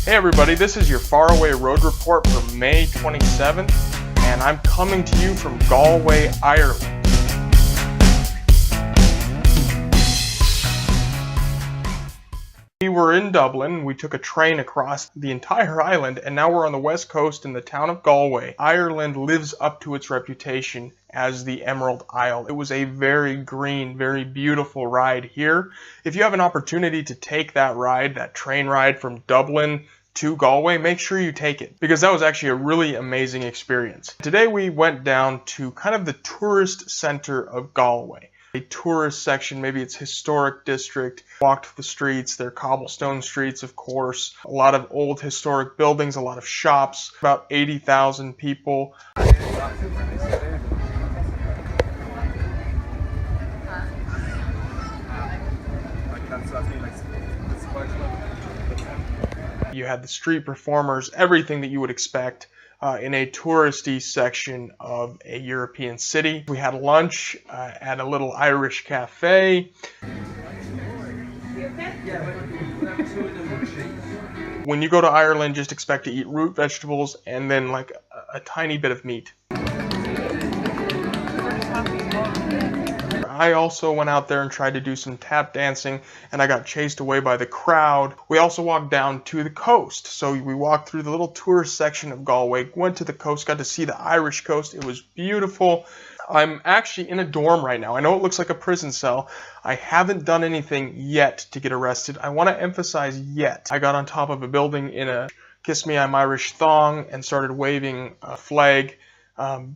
Hey everybody, this is your Faraway Road Report for May 27th, and I'm coming to you from Galway, Ireland. We were in Dublin, we took a train across the entire island, and now we're on the west coast in the town of Galway. Ireland lives up to its reputation as the Emerald Isle. It was a very green, very beautiful ride here. If you have an opportunity to take that ride, that train ride from Dublin to Galway, make sure you take it, because that was actually a really amazing experience. Today we went down to kind of the tourist center of Galway. A tourist section, maybe it's historic district. Walked the streets, they're cobblestone streets, of course. A lot of old historic buildings, a lot of shops, about 80,000 people. You had the street performers, everything that you would expect in a touristy section of a European city. We had lunch at a little Irish cafe. When you go to Ireland, just expect to eat root vegetables and then like a tiny bit of meat. I also went out there and tried to do some tap dancing, and I got chased away by the crowd. We also walked down to the coast. So we walked through the little tourist section of Galway, went to the coast, got to see the Irish coast. It was beautiful. I'm actually in a dorm right now. I know it looks like a prison cell. I haven't done anything yet to get arrested. I want to emphasize yet. I got on top of a building in a Kiss Me I'm Irish thong and started waving a flag.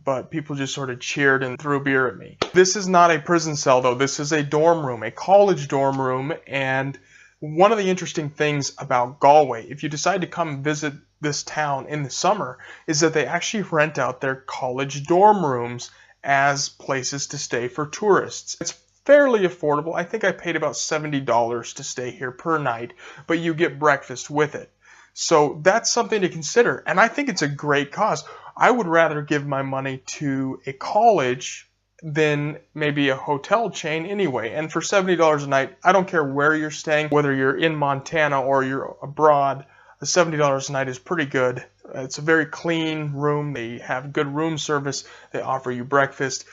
But people just sort of cheered and threw beer at me. This is not a prison cell though. This is a dorm room, a college dorm room. And one of the interesting things about Galway, if you decide to come visit this town in the summer, is that they actually rent out their college dorm rooms as places to stay for tourists. It's fairly affordable. I think I paid about $70 to stay here per night, but you get breakfast with it. So that's something to consider, and I think it's a great cause. I would rather give my money to a college than maybe a hotel chain anyway. And for $70 a night, I don't care where you're staying, whether you're in Montana or you're abroad, the $70 a night is pretty good. It's a very clean room. They have good room service. They offer you breakfast.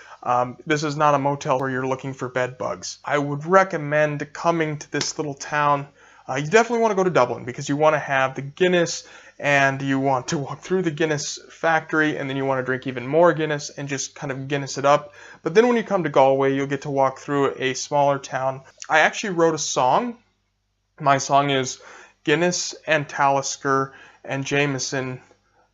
This is not a motel where you're looking for bed bugs. I would recommend coming to this little town. You definitely want to go to Dublin because you want to have the Guinness and you want to walk through the Guinness factory, and then you want to drink even more Guinness and just kind of Guinness it up. But then when you come to Galway, you'll get to walk through a smaller town. I actually wrote a song. My song is Guinness and Talisker and Jameson.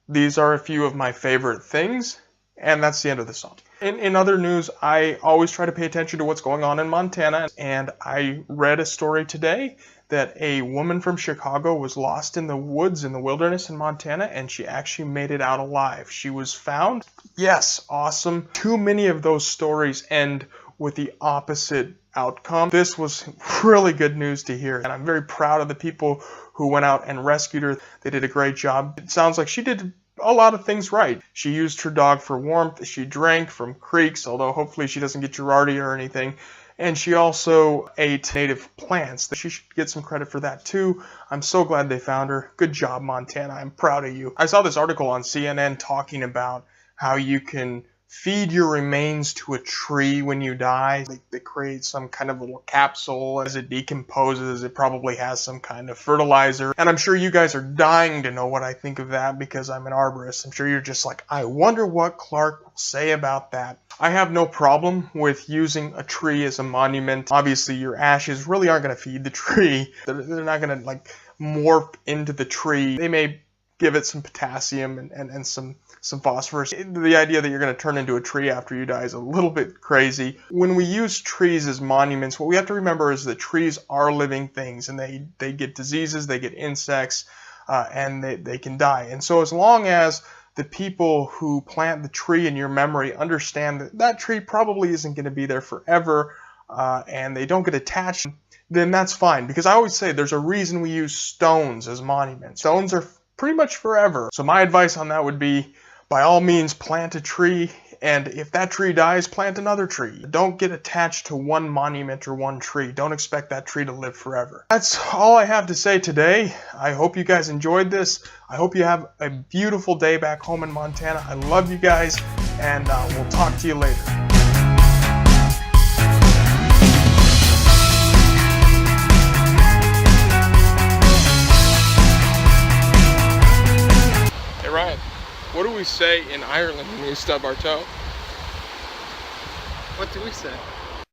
These are a few of my favorite things, and that's the end of the song. In other news, I always try to pay attention to what's going on in Montana, and I read a story today that a woman from Chicago was lost in the woods in the wilderness in Montana, and she actually made it out alive. She was found. Yes, awesome. Too many of those stories end with the opposite outcome. This was really good news to hear, and I'm very proud of the people who went out and rescued her. They did a great job. It sounds like she did a lot of things right. She used her dog for warmth. She drank from creeks, although hopefully she doesn't get Giardia or anything. And she also ate native plants. She should get some credit for that too. I'm so glad they found her. Good job, Montana. I'm proud of you. I saw this article on CNN talking about how you can feed your remains to a tree when you die. They create some kind of little capsule. As it decomposes, it probably has some kind of fertilizer. And I'm sure you guys are dying to know what I think of that because I'm an arborist. I'm sure you're just like, I wonder what Clark will say about that. I have no problem with using a tree as a monument. Obviously, your ashes really aren't going to feed the tree. They're not going to like morph into the tree. They may give it some potassium and some phosphorus. The idea that you're going to turn into a tree after you die is a little bit crazy. When we use trees as monuments, what we have to remember is that trees are living things, and they get diseases, they get insects, and they can die. And so as long as the people who plant the tree in your memory understand that that tree probably isn't going to be there forever, and they don't get attached, then that's fine. Because I always say there's a reason we use stones as monuments. Stones are pretty much forever. So my advice on that would be, by all means, plant a tree and if that tree dies, plant another tree. Don't get attached to one monument or one tree. Don't expect that tree to live forever. That's all I have to say today. I hope you guys enjoyed this. I hope you have a beautiful day back home in Montana. I love you guys, and we'll talk to you later. Hey Ryan, what do we say in Ireland when we stub our toe? What do we say?